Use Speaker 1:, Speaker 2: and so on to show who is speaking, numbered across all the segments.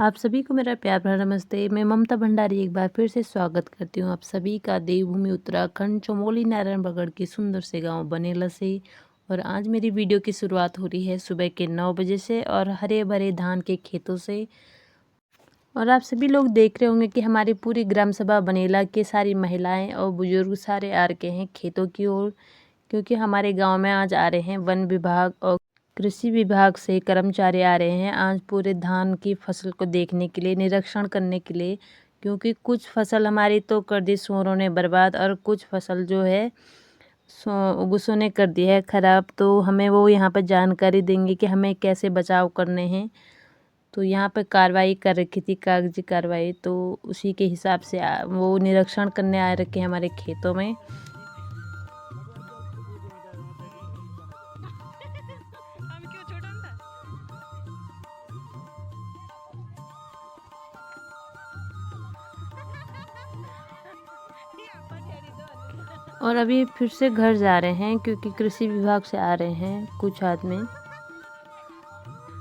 Speaker 1: आप सभी को मेरा प्यार भरा नमस्ते। मैं ममता भंडारी एक बार फिर से स्वागत करती हूँ आप सभी का देवभूमि उत्तराखंड चमोली नारायणगढ़ के सुंदर से गांव बनेला से। और आज मेरी वीडियो की शुरुआत हो रही है सुबह के 9 बजे से और हरे भरे धान के खेतों से। और आप सभी लोग देख रहे होंगे कि हमारी पूरी ग्राम सभा बनेला के सारी महिलाएं और बुजुर्ग सारे आ रखे हैं खेतों की ओर, क्योंकि हमारे गांव में आज आ रहे हैं वन विभाग और कृषि विभाग से कर्मचारी आ रहे हैं आज पूरे धान की फसल को देखने के लिए, निरीक्षण करने के लिए। क्योंकि कुछ फसल हमारी तो कर दी सूअरों ने बर्बाद और कुछ फसल जो है गुस्सों ने कर दी है ख़राब। तो हमें वो यहाँ पर जानकारी देंगे कि हमें कैसे बचाव करने हैं। तो यहाँ पर कार्रवाई कर रखी थी, कागजी कार्रवाई, तो उसी के हिसाब से वो निरीक्षण करने आ रखे हैं हमारे खेतों में। और अभी फिर से घर जा रहे हैं क्योंकि कृषि विभाग से आ रहे हैं कुछ आदमी,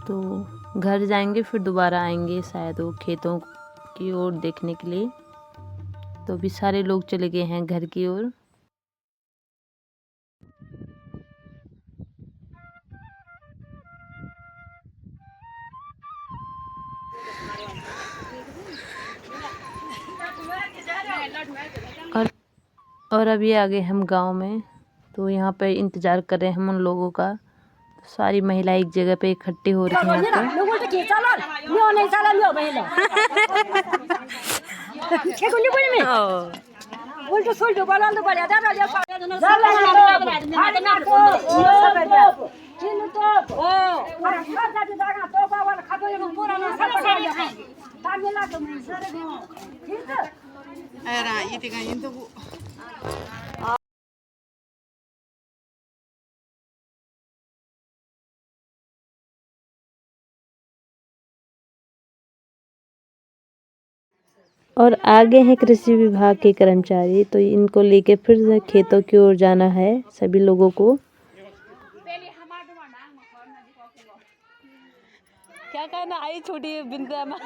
Speaker 1: तो घर जाएंगे फिर दोबारा आएंगे शायद वो खेतों की ओर देखने के लिए। तो अभी सारे लोग चले गए हैं घर की ओर। और अभी आ गए हम गांव में, तो यहाँ पे इंतज़ार कर रहे हैं हम उन लोगों का। सारी महिलाएं एक जगह पे इकट्ठी हो रही हैं यहाँ पे। और आगे हैं कृषि विभाग के कर्मचारी, तो इनको लेके फिर से खेतों की ओर जाना है सभी लोगों को। क्या कहना आई छोटी बिंदा में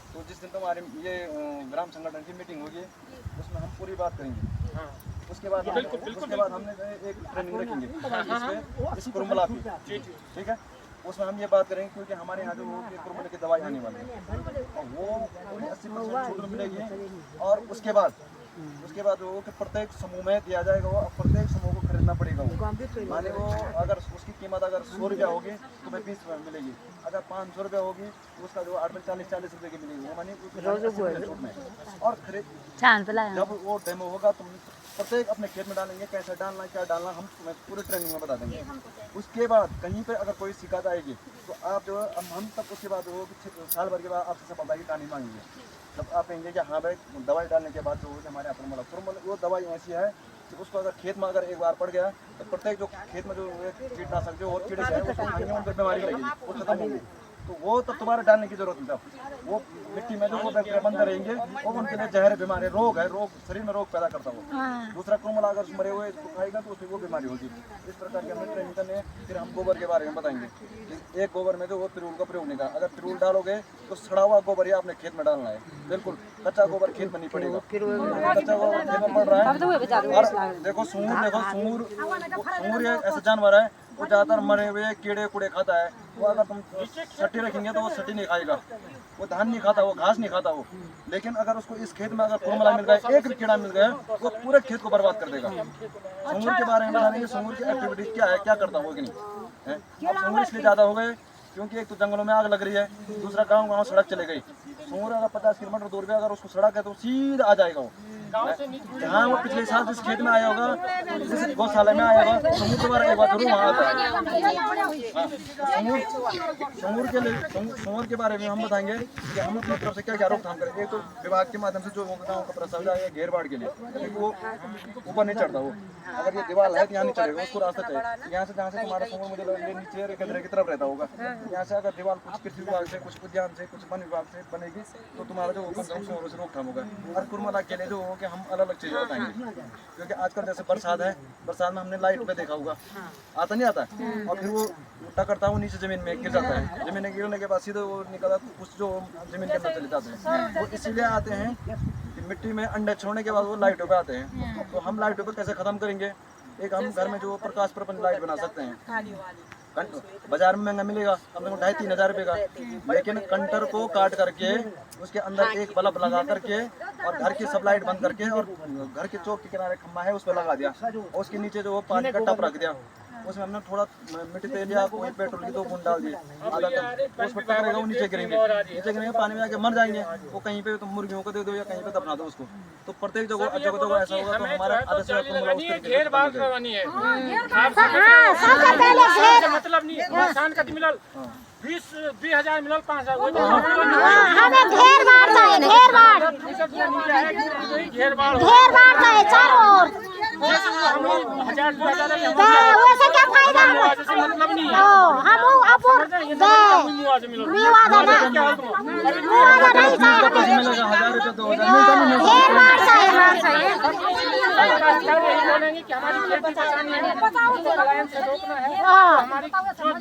Speaker 2: तो जिस दिन तुम्हारी ये ग्राम संगठन की मीटिंग होगी उसमें हम पूरी बात करेंगे। उसके बाद हमने एक ट्रेनिंग रखेंगे इस कुरुमला की, ठीक है। उसमें हम ये बात करेंगे क्योंकि हमारे यहाँ जो कुरुमला की दवाई आने वाली है और वो 80% छूट मिलेगी। और उसके बाद वो कि प्रत्येक समूह में दिया जाएगा, वो प्रत्येक समूह को खरीदना पड़ेगा। वो माने वो अगर उसकी कीमत अगर 100 रुपया होगी तो हमें 20 रुपये मिलेगी, अगर 500 रुपया होगी तो उसका जो 8 में 40 रुपये की मिलेगी, वो मानी छूट में। और जब वो डेमो होगा तो प्रत्येक अपने खेत में डालेंगे, कैसे डालना क्या डालना हम पूरी ट्रेनिंग में बता देंगे। उसके बाद कहीं पे अगर कोई शिकायत आएगी तो आप जो हम तक उसके बाद वो साल भर के बाद आपसे सफलता की कहानी मांगेंगे। जब आप कहेंगे कि हाँ भाई दवाई डालने के बाद जो हमारे अपने वो दवाई ऐसी है कि उसको अगर खेत में अगर एक बार पड़ गया तो प्रत्येक जो खेत में जो कीटनाशक जो और कीड़े हैं उसको खाएंगे, उन पर बीमारी लगेगी, वो खत्म होंगी। तो वो तो तुम्हारे डालने की जरूरत नहीं। वो मिट्टी में जो वो बैक्टीरिया बंद रहेंगे वो उनके लिए जहर बीमारी रोग है, रोग शरीर में रोग पैदा करता हो। दूसरा कुरुमुला अगर मरे हुए इसको खाएगा तो उसमें वो बीमारी होगी। इस प्रकार के हमें ट्रेनिंग करने। फिर हम गोबर के बारे में बताएंगे। एक गोबर में जो वो त्रिरूल का प्रयोग नहीं का, अगर त्रिरूल डालोगे तो सड़ा हुआ गोबर ही आपने खेत में डालना है, बिल्कुल कच्चा गोबर खेत में नहीं पड़ेगा। कच्चा गोबर खेत में पड़ रहा है। और देखो सूर ये ऐसा जानवर है वो ज़्यादातर मरे हुए कीड़े कूड़े खाता है। वो अगर तुम सट्टी रखेंगे तो वो सट्टी नहीं खाएगा, वो धान नहीं खाता, वो घास नहीं खाता वो। लेकिन अगर उसको इस खेत में अगर कुरुमुला मिल गया, एक भी कीड़ा मिल गया, वो पूरे खेत को बर्बाद कर देगा। सूंगर के बारे में बताएंगे, सूंगर की एक्टिविटीज क्या है, क्या करता है कि नहीं है। अब सूंगर इसलिए ज़्यादा हो गए क्योंकि एक तो जंगलों में आग लग रही है, दूसरा गाँव सड़क चले गई। सूंगर अगर 50 किलोमीटर दूर पे अगर उसको सड़क है तो सीधा आ जाएगा वो जहाँ वो पिछले साल जिस खेत में आया होगा, जिस गौशाला में आया होगा, समूह के बारे में बात जरूर वहाँ आता है। समूह के बारे में हम बताएंगे कि हम अपनी तरफ से क्या क्या रोकथाम करें। एक तो विभाग के माध्यम से जो गाँव का प्रस्ताव है घेर बाढ़ के लिए, क्योंकि वो ऊपर नहीं चढ़ता। वो अगर ये दीवार है तो यहाँ नहीं चढ़ेगा, उसको रास्ता चाहिए। यहाँ से जहाँ से तुम्हारा समूह मुझे नीचे गंदरे की तरफ रहता होगा, यहाँ से अगर दीवार कुछ कृषि विभाग से, कुछ उद्यान से, कुछ वन विभाग से बनेगी तो तुम्हारा जो समूह से रोकथाम होगा। और कुरुमुला के लिए जो के हम अलग अलग चीज़ें बताएंगे, क्योंकि आजकल जैसे बरसात है, बरसात में हमने लाइट पे देखा होगा, आता नहीं आता, और फिर वो टकरता है, वो नीचे ज़मीन में गिर जाता है, ज़मीन में गिरने के बाद सीधे वो निकलता कुछ जो ज़मीन के अंदर चले जाते हैं, वो इसीलिए आते हैं कि मिट्टी में अंडे छोड़ने के बाद वो लाइटों पे आते हैं। तो हम लाइटों पे कैसे ख़त्म करेंगे? एक हम घर में जो प्रकाश प्रपंच लाइट बना सकते हैं। बाजार में महंगा मिलेगा, कम से कम 2,500-3 हज़ार रुपये का, लेकिन कंटर को काट करके उसके अंदर एक बल्ब लगा करके और घर की सब लाइट बंद करके और घर के चौक के किनारे खम्बा है उस पर लगा दिया, और उसके नीचे जो वो पानी का टप रख दिया, उसमें हमने थोड़ा मिट्टी तेल या कोई पेट्रोल की 2 बूंद डाल दिए, आधा टप, उस पर टकरेगा, वो नीचे गिरेंगे पानी में आके मर जाएंगे। वो कहीं पे तो मुर्गियों को दे दो या कहीं पे दफना दो उसको। तो प्रत्येक जगह जगह ऐसा होगा तो हमारा आधा से
Speaker 3: मतलब नहीं किसान का मिलल 20,000 मिलल 5,000
Speaker 4: हमें घेर बार चाहिए, घेर बार चाहिए चारों ओर। वैसे क्या फायदा
Speaker 3: मतलब नहीं
Speaker 4: हम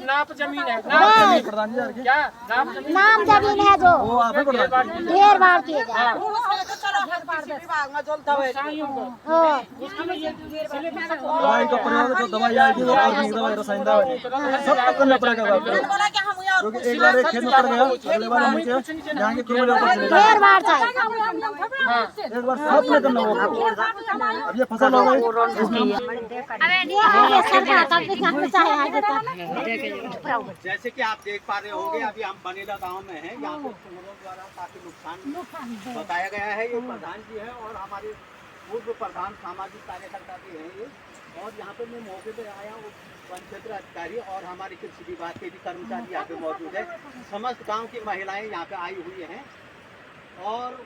Speaker 3: नाप जमीन है,
Speaker 4: नाम जमीन है जो ढेर बार किए जाए।
Speaker 2: दवाई का प्रयोग जो दवाई आएगी वो ऑर्गेनिक दवाई, रसायन दवाई सब करना पड़ेगा, क्योंकि एक बार एक खेत में पड़ गया, अगले बार हम यहाँ के ढेर
Speaker 4: बार चाहिए,
Speaker 2: एक बार सब में करना होगा। अब ये फसल हो गई,
Speaker 5: जैसे कि आप देख पा रहे होंगे अभी हम बनेला गांव में हैं। यहाँ पे द्वारा काफी नुकसान बताया गया है। ये प्रधान जी है और हमारे पूर्व प्रधान सामाजिक कार्यकर्ता भी हैं ये, और यहाँ पे मैं मौके पे आया हूँ। वन क्षेत्र अधिकारी और हमारे कृषि विभाग के भी कर्मचारी यहाँ पे मौजूद है। समस्त गांव की महिलाएं यहाँ पे आई हुई हैं, और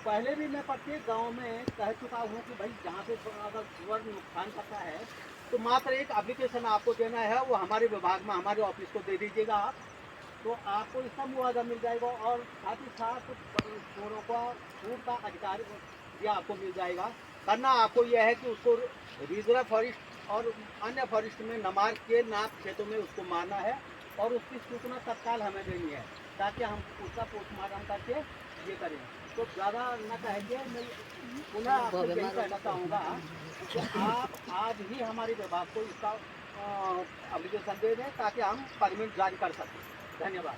Speaker 5: पहले भी मैं प्रत्येक गांव में कह चुका हूँ कि भाई जहाँ पे अगर सुअर नुकसान करता है तो मात्र एक एप्लीकेशन आपको देना है, वो हमारे विभाग में हमारे ऑफिस को दे दीजिएगा आप, तो आपको इसका मुआवजा मिल जाएगा। और साथ ही साथ चोरों का छूट का अधिकार भी आपको मिल जाएगा। करना आपको यह है कि उसको रिजर्व फॉरेस्ट और अन्य फॉरेस्ट में नमार के नाप क्षेत्रों में उसको मारना है, और उसकी सूचना तत्काल हमें देनी है, ताकि हम उसका पोस्टमार्टम करके ये करें। तो ज़्यादा न कहेंगे, मैं पुनः आपको यही कहना चाहूँगा कि आप आज ही हमारे विभाग को इसका एप्लीकेशन दे दें, ताकि हम परमिट जारी कर सकें। धन्यवाद।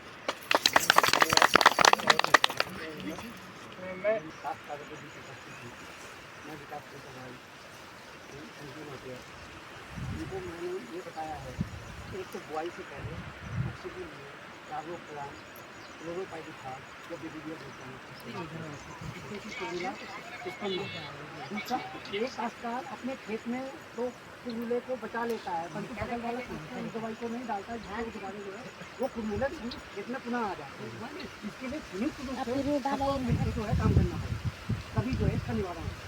Speaker 5: इनको मैंने ये बताया है, एक तो बुआई से पहले उसके लिए जागरूक प्लान क्लोरोपाइड खाद जब वीडियो देता है, दूसरा एक अस्पताल अपने खेत में तो कुरमुले को बचा लेता है, परंतु फसल वाला उस दवाई को नहीं डालता है, जिसके दवाई जो है वो कुरमुले खेत में पुनः आ जाता है। इसके लिए संयुक्त रूप से मिलकर जो है काम करना है, तभी जो है इसका निवारण है।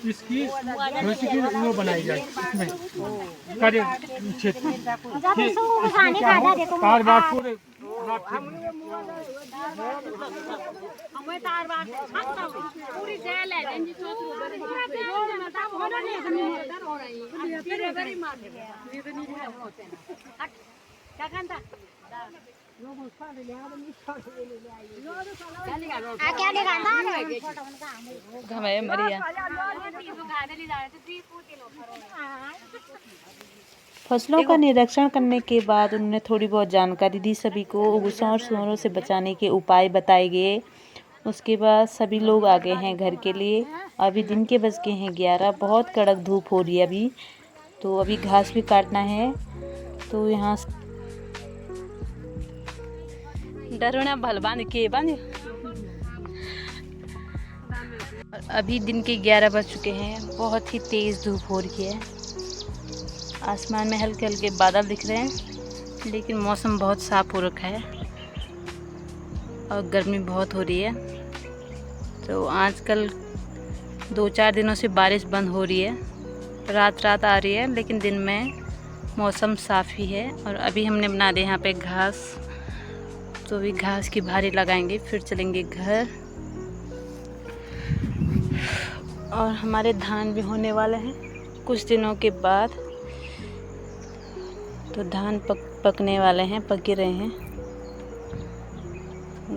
Speaker 3: इसकी वो बनाई जाए इसमें कार्य क्षेत्र
Speaker 6: पूरी जेल है
Speaker 1: फसलों का निरीक्षण करने के बाद उन्होंने थोड़ी बहुत जानकारी दी सभी को। उगुसों और सुअरों से बचाने के उपाय बताए गए। उसके बाद सभी लोग आ गए हैं घर के लिए। अभी दिन के बज गए हैं 11। बहुत कड़क धूप हो रही है अभी, तो अभी घास भी काटना है। तो यहाँ डरोना भल बांध के अभी दिन के 11 बज चुके हैं। बहुत ही तेज़ धूप हो रही है। आसमान में हल्के हल्के बादल दिख रहे हैं, लेकिन मौसम बहुत साफ हो रखा है और गर्मी बहुत हो रही है। तो आजकल 2-4 दिनों से बारिश बंद हो रही है, रात रात आ रही है, लेकिन दिन में मौसम साफ़ ही है। और अभी हमने बना दिया यहाँ पे घास, तो अभी घास की भारी लगाएंगे, फिर चलेंगे घर। और हमारे धान भी होने वाले हैं कुछ दिनों के बाद, तो धान पकने वाले हैं, पक ही रहे हैं।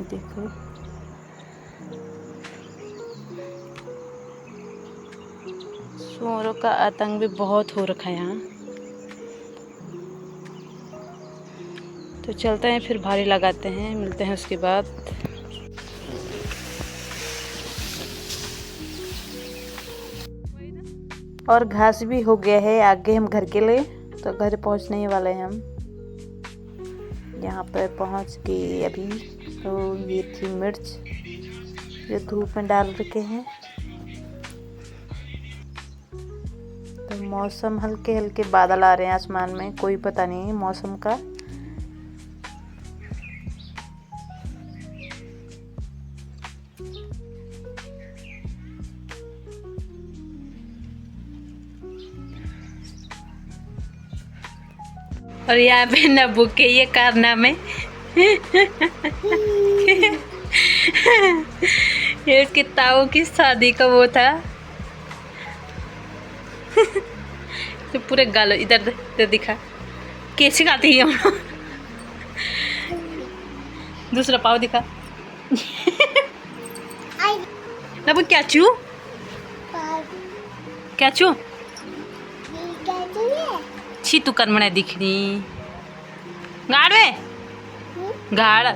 Speaker 1: देखो सूअरों का आतंक भी बहुत हो रखा है यहाँ। तो चलते हैं, फिर भारी लगाते हैं, मिलते हैं उसके बाद। और घास भी हो गया है आगे हम घर के लिए, तो घर पहुंचने ही वाले हैं हम। यहाँ पर पहुंच गए अभी। तो ये थी मिर्च जो धूप में डाल रखे हैं। तो मौसम हल्के हल्के बादल आ रहे हैं आसमान में, कोई पता नहीं है मौसम का। और यहाँ पे नब्बू के ये कारनामे ये उसके ताऊ की शादी का वो था। तो पूरे गालो इधर दिखा कैसे खाती है हम। दूसरा पाव दिखा। नब्बू क्या चू क्या चू छी तू कर मने दिखनी गाड़ में गाड़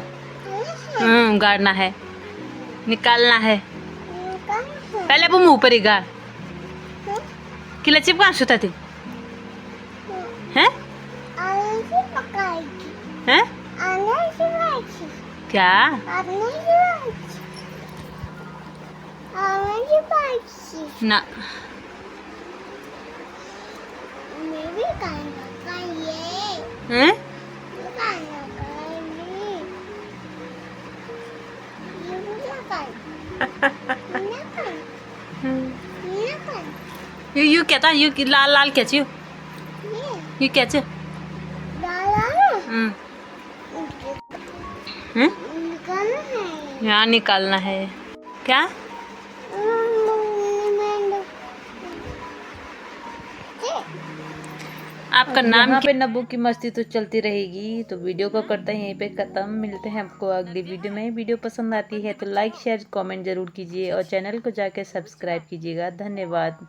Speaker 1: गाड़ना है, निकालना है। पहले वो मुंह पर ही गाड़। किला चिप कहाँ सुता थी हैं हैं क्या ना हैं यू क्या था यू लाल लाल क्या चीज यू क्या चीज यहाँ निकालना है क्या आपका नाम यहाँ पे नब्बू की मस्ती तो चलती रहेगी। तो वीडियो को करते हैं यहीं पे ख़त्म, मिलते हैं आपको अगली वीडियो में। वीडियो पसंद आती है तो लाइक शेयर कमेंट ज़रूर कीजिए और चैनल को जाके सब्सक्राइब कीजिएगा। धन्यवाद।